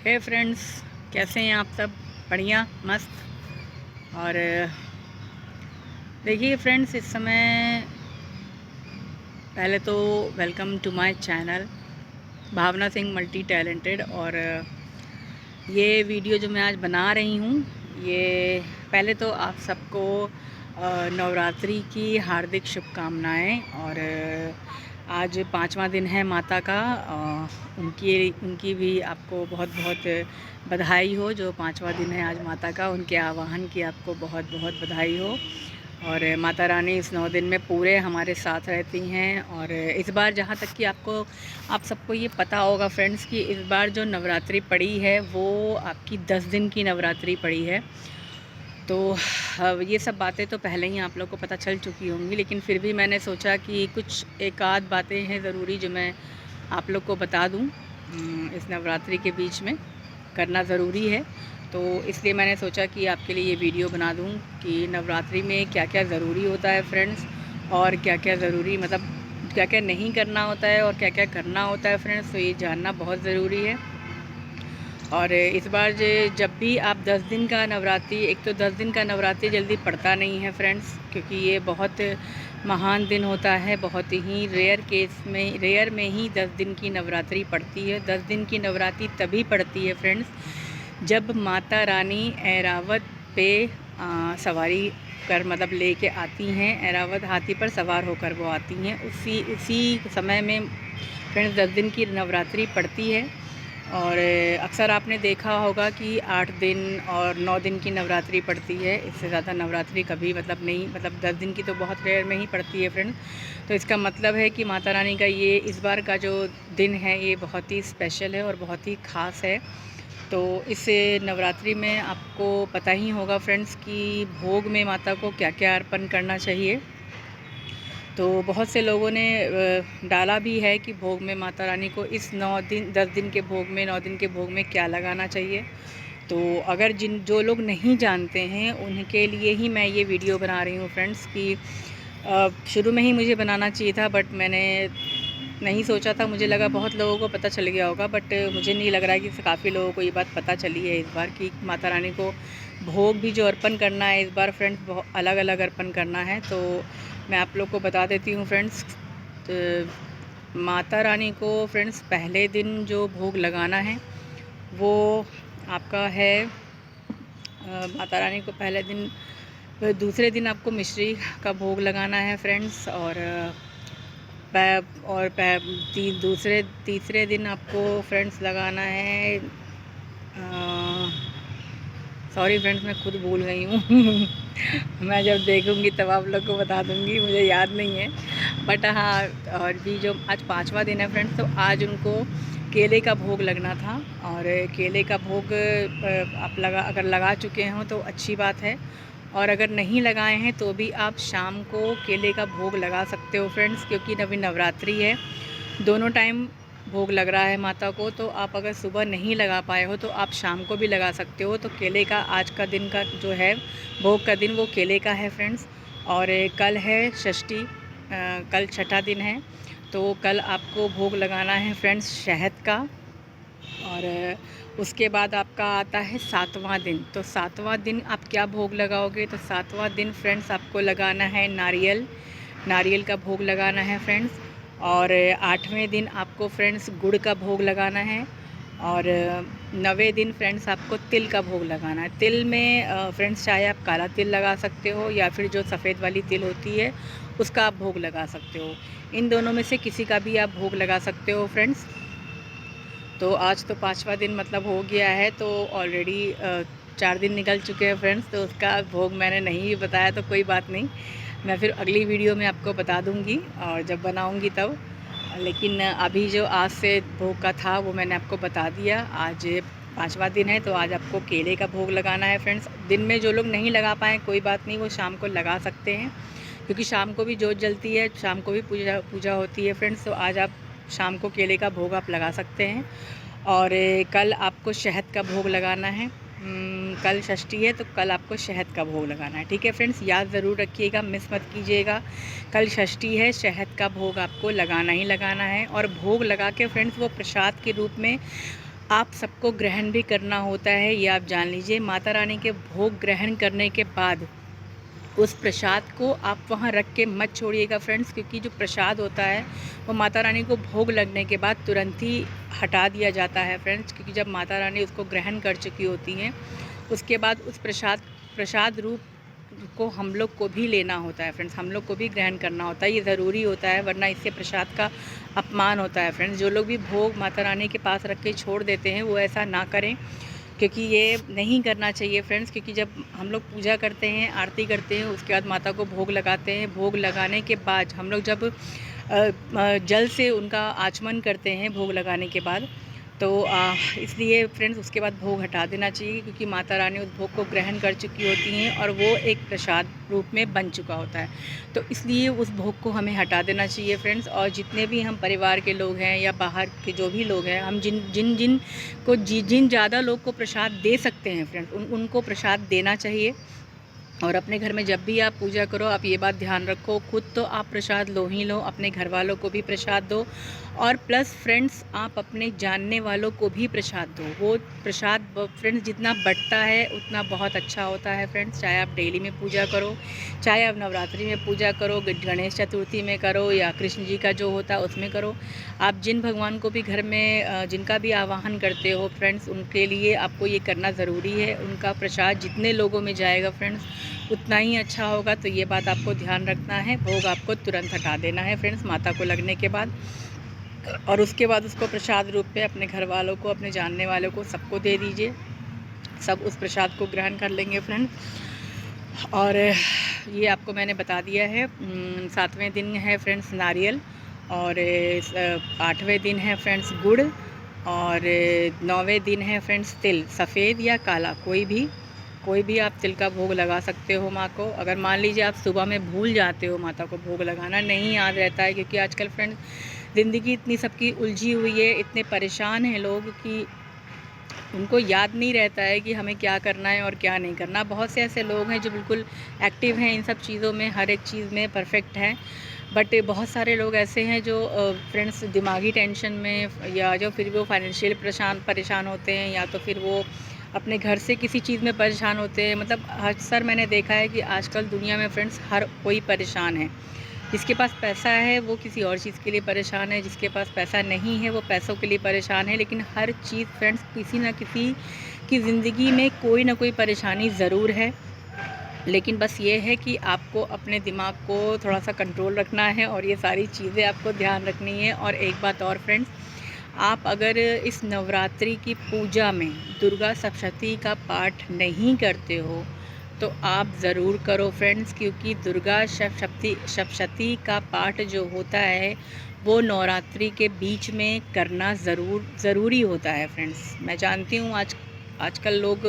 हे friends, कैसे हैं आप सब? बढ़िया, मस्त। और देखिए फ्रेंड्स, इस समय पहले तो welcome to my channel Bhavna Singh multi talented. और ये वीडियो जो मैं आज बना रही हूँ, ये पहले तो आप सबको नवरात्रि की हार्दिक शुभकामनाएं। और आज 5वां दिन है माता का। उनकी भी आपको बहुत बहुत बधाई हो। जो 5वां दिन है आज माता का, उनके आवाहन की आपको बहुत बहुत बधाई हो। और माता रानी इस 9 दिन में पूरे हमारे साथ रहती हैं। और इस बार जहाँ तक कि आप सबको ये पता होगा फ्रेंड्स कि इस बार जो नवरात्रि पड़ी है वो आपकी 10 दिन की नवरात्रि पड़ी है। तो ये सब बातें तो पहले ही आप लोग को पता चल चुकी होंगी, लेकिन फिर भी मैंने सोचा कि कुछ एक आध बातें हैं ज़रूरी जो मैं आप लोग को बता दूं। इस नवरात्रि के बीच में करना ज़रूरी है, तो इसलिए मैंने सोचा कि आपके लिए ये वीडियो बना दूं कि नवरात्रि में क्या क्या ज़रूरी होता है फ्रेंड्स, और क्या क्या ज़रूरी मतलब क्या क्या नहीं करना होता है और क्या क्या करना होता है फ्रेंड्स। तो ये जानना बहुत ज़रूरी है। और इस बार जब भी आप 10 दिन का नवरात्रि, एक तो 10 दिन का नवरात्रि जल्दी पड़ता नहीं है फ्रेंड्स, क्योंकि ये बहुत महान दिन होता है। बहुत ही रेयर में ही 10 दिन की नवरात्रि पड़ती है। 10 दिन की नवरात्रि तभी पड़ती है फ्रेंड्स जब माता रानी ऐरावत पे सवारी कर मतलब लेके आती हैं। ऐरावत हाथी पर सवार होकर वो आती हैं। उसी समय में फ्रेंड्स 10 दिन की नवरात्रि पड़ती है। और अक्सर आपने देखा होगा कि 8 दिन और 9 दिन की नवरात्रि पड़ती है। इससे ज़्यादा नवरात्रि कभी नहीं, 10 दिन की तो बहुत रेयर में ही पड़ती है फ्रेंड्स। तो इसका मतलब है कि माता रानी का ये इस बार का जो दिन है ये बहुत ही स्पेशल है और बहुत ही ख़ास है। तो इस नवरात्रि में आपको पता ही होगा फ्रेंड्स कि भोग में माता को क्या क्या अर्पण करना चाहिए। तो बहुत से लोगों ने डाला भी है कि भोग में माता रानी को इस 10 दिन के भोग में 9 दिन के भोग में क्या लगाना चाहिए। तो अगर जो लोग नहीं जानते हैं उनके लिए ही मैं ये वीडियो बना रही हूँ फ्रेंड्स कि शुरू में ही मुझे बनाना चाहिए था, बट मैंने नहीं सोचा था। मुझे लगा बहुत लोगों को पता चल गया होगा, बट मुझे नहीं लग रहा है कि काफ़ी लोगों को ये बात पता चली है इस बार कि माता रानी को भोग भी जो अर्पण करना है इस बार फ्रेंड्स बहुत अलग अलग अर्पण करना है। तो मैं आप लोग को बता देती हूँ फ्रेंड्स। तो माता रानी को फ्रेंड्स पहले दिन जो भोग लगाना है वो आपका है माता रानी को पहले दिन, दूसरे दिन आपको मिश्री का भोग लगाना है फ्रेंड्स। और तीसरे दिन आपको फ्रेंड्स लगाना है, सॉरी फ्रेंड्स मैं खुद भूल गई हूँ मैं जब देखूँगी तब आप लोग को बता दूँगी, मुझे याद नहीं है। बट हाँ, और भी जो आज 5वां दिन है फ्रेंड्स, तो आज उनको केले का भोग लगना था। और केले का भोग आप अगर लगा चुके हों तो अच्छी बात है, और अगर नहीं लगाए हैं तो भी आप शाम को केले का भोग लगा सकते हो फ्रेंड्स, क्योंकि अभी नवरात्रि है, दोनों टाइम भोग लग रहा है माता को। तो आप अगर सुबह नहीं लगा पाए हो तो आप शाम को भी लगा सकते हो। तो केले का आज का दिन का जो है भोग का दिन वो केले का है फ्रेंड्स। और कल है षष्ठी, कल छठा दिन है, तो कल आपको भोग लगाना है फ्रेंड्स शहद का। और उसके बाद आपका आता है 7वां दिन। तो 7वां दिन आप क्या भोग लगाओगे? तो 7वां दिन फ्रेंड्स आपको लगाना है नारियल का भोग लगाना है फ्रेंड्स। और 8वें दिन आपको फ्रेंड्स गुड़ का भोग लगाना है। और 9वें दिन फ्रेंड्स आपको तिल का भोग लगाना है। तिल में फ्रेंड्स चाहे आप काला तिल लगा सकते हो या फिर जो सफ़ेद वाली तिल होती है उसका आप भोग लगा सकते हो। इन दोनों में से किसी का भी आप भोग लगा सकते हो फ्रेंड्स। तो आज तो 5वां दिन हो गया है, तो ऑलरेडी 4 दिन निकल चुके हैं फ्रेंड्स। तो उसका भोग मैंने नहीं बताया तो कोई बात नहीं, मैं फिर अगली वीडियो में आपको बता दूंगी और जब बनाऊंगी तब। लेकिन अभी जो आज से भोग का था वो मैंने आपको बता दिया। आज 5वां दिन है तो आज आपको केले का भोग लगाना है फ्रेंड्स। दिन में जो लोग नहीं लगा पाएँ कोई बात नहीं, वो शाम को लगा सकते हैं, क्योंकि शाम को भी जोत जलती है, शाम को भी पूजा होती है फ्रेंड्स। तो आज आप शाम को केले का भोग आप लगा सकते हैं। और कल आपको शहद का भोग लगाना है। कल षष्ठी है तो कल आपको शहद का भोग लगाना है, ठीक है फ्रेंड्स, याद ज़रूर रखिएगा, मिस मत कीजिएगा। कल षष्ठी है, शहद का भोग आपको लगाना ही लगाना है। और भोग लगा के फ्रेंड्स वो प्रसाद के रूप में आप सबको ग्रहण भी करना होता है, ये आप जान लीजिए। माता रानी के भोग ग्रहण करने के बाद उस प्रसाद को आप वहाँ रख के मत छोड़िएगा फ्रेंड्स, क्योंकि जो प्रसाद होता है वो माता रानी को भोग लगने के बाद तुरंत ही हटा दिया जाता है फ्रेंड्स, क्योंकि जब माता रानी उसको ग्रहण कर चुकी होती हैं उसके बाद उस प्रसाद रूप को हम लोग को भी लेना होता है फ्रेंड्स, हम लोग को भी ग्रहण करना होता है। ये ज़रूरी होता है, वरना इससे प्रसाद का अपमान होता है फ्रेंड्स। जो लोग भी भोग माता रानी के पास रख के छोड़ देते हैं वो ऐसा ना करें, क्योंकि ये नहीं करना चाहिए फ्रेंड्स। क्योंकि जब हम लोग पूजा करते हैं, आरती करते हैं, उसके बाद माता को भोग लगाते हैं, भोग लगाने के बाद हम लोग जब जल से उनका आचमन करते हैं भोग लगाने के बाद, तो इसलिए फ्रेंड्स उसके बाद भोग हटा देना चाहिए, क्योंकि माता रानी उस भोग को ग्रहण कर चुकी होती हैं और वो एक प्रसाद रूप में बन चुका होता है। तो इसलिए उस भोग को हमें हटा देना चाहिए फ्रेंड्स। और जितने भी हम परिवार के लोग हैं या बाहर के जो भी लोग हैं, हम जिन ज़्यादा लोग को प्रसाद दे सकते हैं फ्रेंड्स, उनको प्रसाद देना चाहिए। और अपने घर में जब भी आप पूजा करो, आप ये बात ध्यान रखो, खुद तो आप प्रसाद लो ही लो, अपने घर वालों को भी प्रसाद दो, और प्लस फ्रेंड्स आप अपने जानने वालों को भी प्रसाद दो। वो प्रसाद फ्रेंड्स जितना बँटता है उतना बहुत अच्छा होता है फ्रेंड्स। चाहे आप डेली में पूजा करो, चाहे आप नवरात्रि में पूजा करो, गणेश चतुर्थी में करो, या कृष्ण जी का जो होता है उसमें करो। आप जिन भगवान को भी घर में जिनका भी आवाहन करते हो फ्रेंड्स, उनके लिए आपको ये करना ज़रूरी है। उनका प्रसाद जितने लोगों में जाएगा फ्रेंड्स उतना ही अच्छा होगा। तो ये बात आपको ध्यान रखना है। भोग आपको तुरंत हटा देना है फ्रेंड्स माता को लगने के बाद, और उसके बाद उसको प्रसाद रूप में अपने घर वालों को, अपने जानने वालों को, सबको दे दीजिए। सब उस प्रसाद को ग्रहण कर लेंगे फ्रेंड्स। और ये आपको मैंने बता दिया है। 7वें दिन है फ्रेंड्स नारियल, और 8वें दिन है फ्रेंड्स गुड़, और 9वें दिन है फ्रेंड्स तिल, सफ़ेद या काला, कोई भी आप तिल का भोग लगा सकते हो माँ को। अगर मान लीजिए आप सुबह में भूल जाते हो माता को भोग लगाना, नहीं याद रहता है, क्योंकि आजकल फ्रेंड्स ज़िंदगी इतनी सबकी उलझी हुई है, इतने परेशान हैं लोग कि उनको याद नहीं रहता है कि हमें क्या करना है और क्या नहीं करना। बहुत से ऐसे लोग हैं जो बिल्कुल एक्टिव हैं इन सब चीज़ों में, हर एक चीज़ में परफेक्ट हैं, बट बहुत सारे लोग ऐसे हैं जो फ्रेंड्स दिमागी टेंशन में, या जो फिर वो फाइनेंशियल परेशान होते हैं, या तो फिर वो अपने घर से किसी चीज़ में परेशान होते हैं। मतलब अक्सर मैंने देखा है कि आजकल दुनिया में फ्रेंड्स हर कोई परेशान है। जिसके पास पैसा है वो किसी और चीज़ के लिए परेशान है, जिसके पास पैसा नहीं है वो पैसों के लिए परेशान है। लेकिन हर चीज़ फ्रेंड्स किसी न किसी की ज़िंदगी में कोई ना कोई परेशानी ज़रूर है। लेकिन बस ये है कि आपको अपने दिमाग को थोड़ा सा कंट्रोल रखना है, और ये सारी चीज़ें आपको ध्यान रखनी है। और एक बात और फ्रेंड्स, आप अगर इस नवरात्रि की पूजा में दुर्गा सप्तशती का पाठ नहीं करते हो तो आप ज़रूर करो फ्रेंड्स, क्योंकि दुर्गा सप्तशती का पाठ जो होता है वो नवरात्रि के बीच में करना ज़रूरी होता है फ्रेंड्स। मैं जानती हूँ आजकल लोग,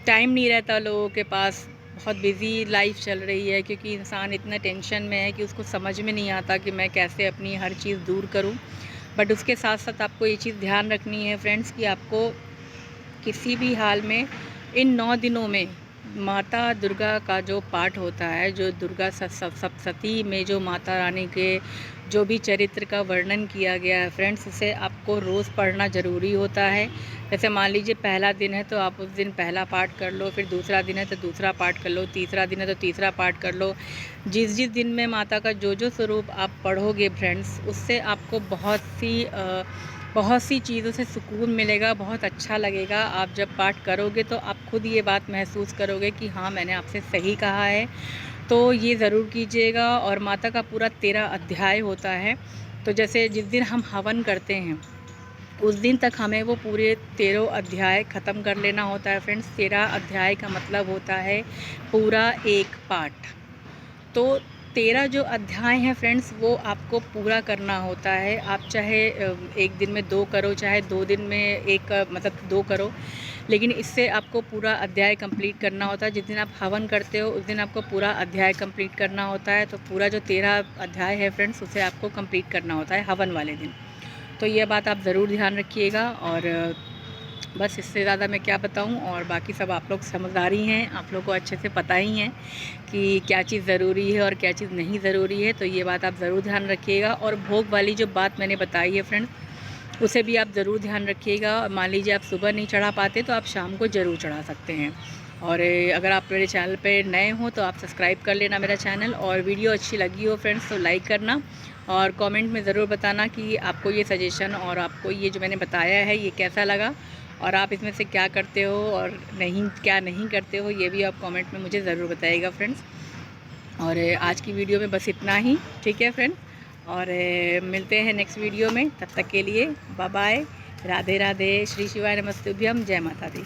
टाइम नहीं रहता लोगों के पास, बहुत बिज़ी लाइफ चल रही है, क्योंकि इंसान इतना टेंशन में है कि उसको समझ में नहीं आता कि मैं कैसे अपनी हर चीज़ दूर करूं। बट उसके साथ साथ आपको ये चीज़ ध्यान रखनी है फ्रेंड्स कि आपको किसी भी हाल में इन 9 दिनों में माता दुर्गा का जो पाठ होता है, जो दुर्गा सप्तशती में जो माता रानी के जो भी चरित्र का वर्णन किया गया है फ्रेंड्स, उसे आपको रोज़ पढ़ना ज़रूरी होता है। जैसे मान लीजिए पहला दिन है तो आप उस दिन पहला पाठ कर लो, फिर दूसरा दिन है तो दूसरा पाठ कर लो, तीसरा दिन है तो तीसरा पाठ कर लो। जिस दिन में माता का जो स्वरूप आप पढ़ोगे फ्रेंड्स, उससे आपको बहुत सी चीज़ों से सुकून मिलेगा, बहुत अच्छा लगेगा। आप जब पाठ करोगे तो आप खुद ये बात महसूस करोगे कि हाँ, मैंने आपसे सही कहा है। तो ये ज़रूर कीजिएगा। और माता का पूरा 13 अध्याय होता है, तो जैसे जिस दिन हम हवन करते हैं उस दिन तक हमें वो पूरे 13 अध्याय ख़त्म कर लेना होता है फ्रेंड्स। 13 अध्याय का मतलब होता है पूरा एक पाठ। तो 13 जो अध्याय हैं फ्रेंड्स वो आपको पूरा करना होता है। आप चाहे एक दिन में 2 करो, चाहे 2 दिन में एक मतलब 2 करो, लेकिन इससे आपको पूरा अध्याय कंप्लीट करना होता है। जिस दिन आप हवन करते हो उस दिन आपको पूरा अध्याय कंप्लीट करना होता है। तो पूरा जो 13 अध्याय है फ्रेंड्स उसे आपको कंप्लीट करना होता है हवन वाले दिन। तो ये बात आप ज़रूर ध्यान रखिएगा। और बस इससे ज़्यादा मैं क्या बताऊं। और बाकी सब आप लोग समझदार ही हैं, आप लोग को अच्छे से पता ही है कि क्या चीज़ ज़रूरी है और क्या चीज़ नहीं ज़रूरी है। तो ये बात आप ज़रूर ध्यान रखिएगा। और भोग वाली जो बात मैंने बताई है फ्रेंड्स, उसे भी आप ज़रूर ध्यान रखिएगा। मान लीजिए आप सुबह नहीं चढ़ा पाते तो आप शाम को ज़रूर चढ़ा सकते हैं। और अगर आप मेरे चैनल पे नए हो तो आप सब्सक्राइब कर लेना मेरा चैनल, और वीडियो अच्छी लगी हो फ्रेंड्स तो लाइक करना, और कमेंट में ज़रूर बताना कि आपको ये सजेशन और आपको ये जो मैंने बताया है ये कैसा लगा, और आप इसमें से क्या करते हो और क्या नहीं करते हो, ये भी आप कमेंट में मुझे ज़रूर बताइएगा फ्रेंड्स। और आज की वीडियो में बस इतना ही, ठीक है फ्रेंड, और मिलते हैं नेक्स्ट वीडियो में। तब तक के लिए बाय बाय, राधे राधे, श्री शिवाय नमस्तुभ्यम, जय माता दी।